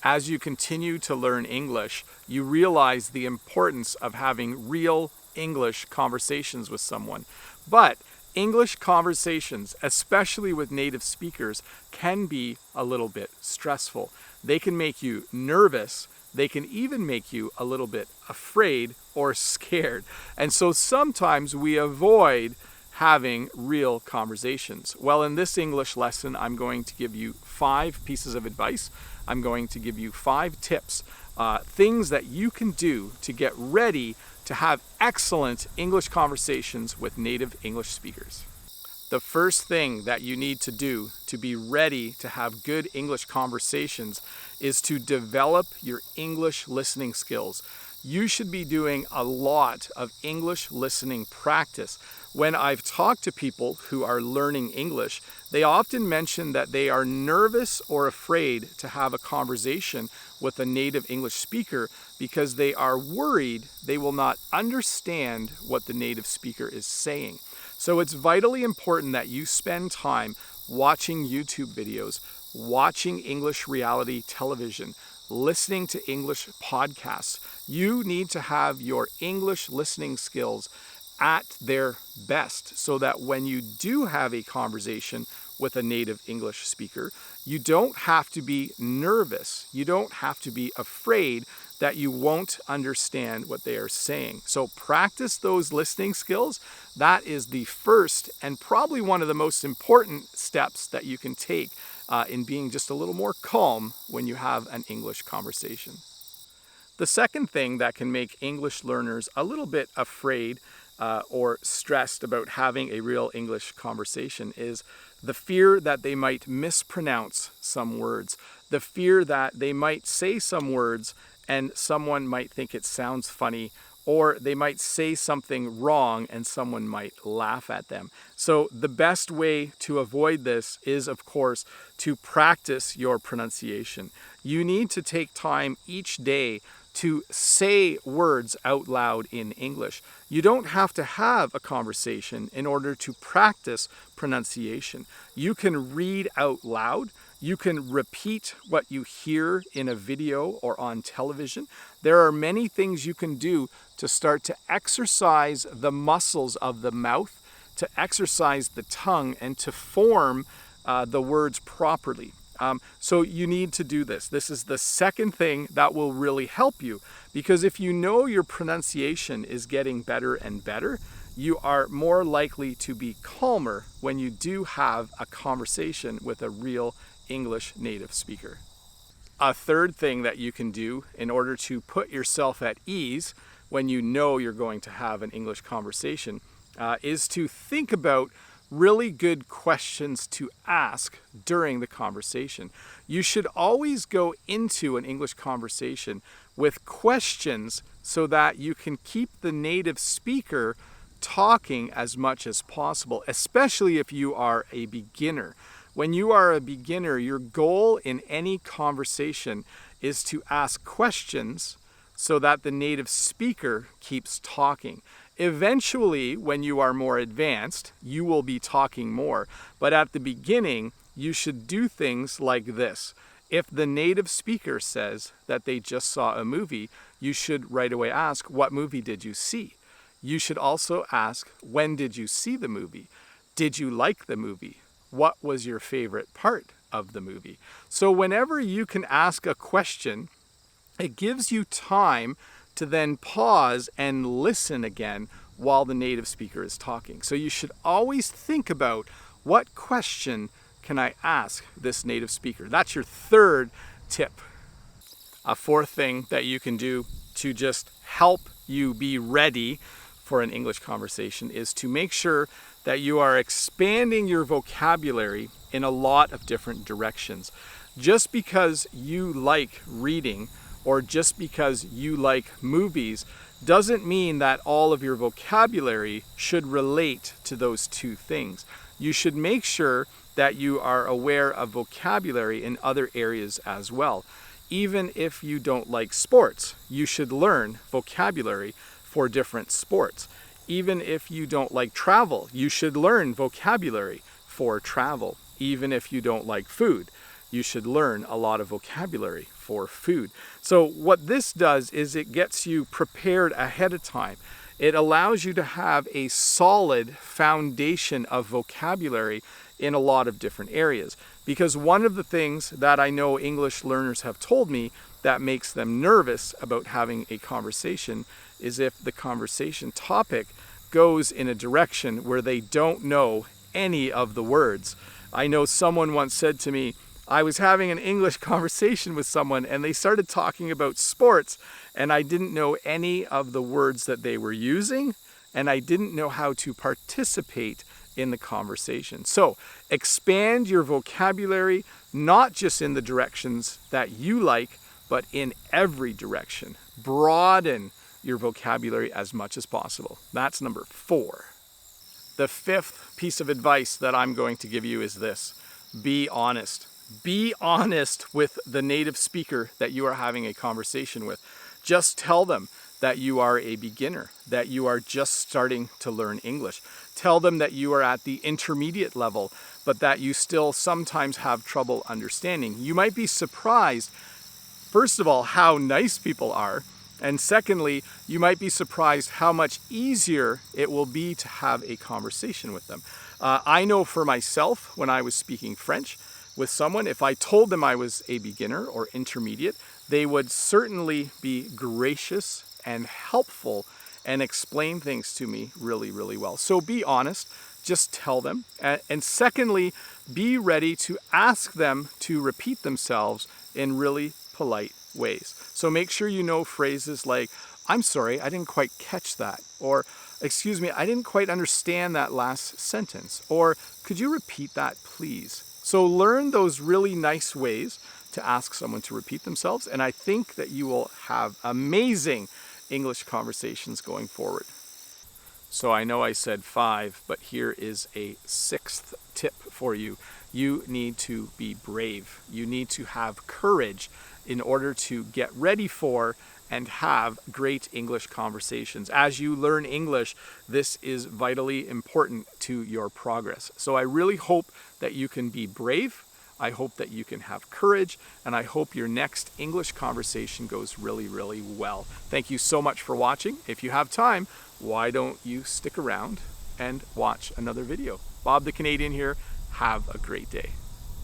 as you continue to learn English, you realize the importance of having real English conversations with someone. But English conversations, especially with native speakers, can be a little bit stressful. They can make you nervous. They can even make you a little bit afraid or scared. And so sometimes we avoid having real conversations. Well, in this English lesson, I'm going to give you 5 pieces of advice. I'm going to give you 5 tips, things that you can do to get ready to have excellent English conversations with native English speakers. The first thing that you need to do to be ready to have good English conversations is to develop your English listening skills. You should be doing a lot of English listening practice. When I've talked to people who are learning English, they often mention that they are nervous or afraid to have a conversation with a native English speaker because they are worried they will not understand what the native speaker is saying. So it's vitally important that you spend time watching YouTube videos, watching English reality television, listening to English podcasts. You need to have your English listening skills at their best so that when you do have a conversation with a native English speaker, you don't have to be nervous. You don't have to be afraid that you won't understand what they are saying. So practice those listening skills. That is the first and probably one of the most important steps that you can take in being just a little more calm when you have an English conversation. The second thing that can make English learners a little bit afraid or stressed about having a real English conversation is the fear that they might mispronounce some words, the fear that they might say some words and someone might think it sounds funny, or they might say something wrong and someone might laugh at them. So the best way to avoid this is, of course, to practice your pronunciation. You need to take time each day to say words out loud in English. You don't have to have a conversation in order to practice pronunciation. You can read out loud. You can repeat what you hear in a video or on television. There are many things you can do to start to exercise the muscles of the mouth, to exercise the tongue, and to form the words properly. So you need to do this. This is the second thing that will really help you, because if you know your pronunciation is getting better and better, you are more likely to be calmer when you do have a conversation with a real English native speaker. A third thing that you can do in order to put yourself at ease when you know you're going to have an English conversation is to think about really good questions to ask during the conversation. You should always go into an English conversation with questions so that you can keep the native speaker talking as much as possible, especially if you are a beginner. When you are a beginner, your goal in any conversation is to ask questions so that the native speaker keeps talking. Eventually, when you are more advanced, you will be talking more. But at the beginning, you should do things like this. If the native speaker says that they just saw a movie, you should right away ask, what movie did you see? You should also ask, when did you see the movie? Did you like the movie? What was your favorite part of the movie? So whenever you can ask a question, it gives you time to then pause and listen again while the native speaker is talking. So you should always think about, what question can I ask this native speaker? That's your third tip. A fourth thing that you can do to just help you be ready for an English conversation is to make sure that you are expanding your vocabulary in a lot of different directions. Just because you like reading or just because you like movies doesn't mean that all of your vocabulary should relate to those two things. You should make sure that you are aware of vocabulary in other areas as well. Even if you don't like sports, you should learn vocabulary for different sports. Even if you don't like travel, you should learn vocabulary for travel. Even if you don't like food, you should learn a lot of vocabulary for food. So what this does is it gets you prepared ahead of time. It allows you to have a solid foundation of vocabulary in a lot of different areas. Because one of the things that I know English learners have told me that makes them nervous about having a conversation is if the conversation topic goes in a direction where they don't know any of the words. I know someone once said to me, I was having an English conversation with someone and they started talking about sports and I didn't know any of the words that they were using and I didn't know how to participate in the conversation. So expand your vocabulary, not just in the directions that you like, but in every direction. Broaden your vocabulary as much as possible. That's number 4. The 5th piece of advice that I'm going to give you is this: be honest. Be honest with the native speaker that you are having a conversation with. Just tell them that you are a beginner, that you are just starting to learn English. Tell them that you are at the intermediate level, but that you still sometimes have trouble understanding. You might be surprised, first of all, how nice people are, and secondly, you might be surprised how much easier it will be to have a conversation with them. I know for myself, when I was speaking French with someone, if I told them I was a beginner or intermediate, they would certainly be gracious and helpful and explain things to me really, really well. So be honest, just tell them. And secondly, be ready to ask them to repeat themselves in really polite ways. So make sure you know phrases like, I'm sorry, I didn't quite catch that. Or, excuse me, I didn't quite understand that last sentence. Or, could you repeat that, please? So learn those really nice ways to ask someone to repeat themselves, and I think that you will have amazing English conversations going forward. So I know I said 5, but here is a 6th tip for you. You need to be brave. You need to have courage in order to get ready for and have great English conversations. As you learn English, this is vitally important to your progress. So I really hope that you can be brave. I hope that you can have courage, and I hope your next English conversation goes really, really well. Thank you so much for watching. If you have time, why don't you stick around and watch another video? Bob the Canadian here. Have a great day.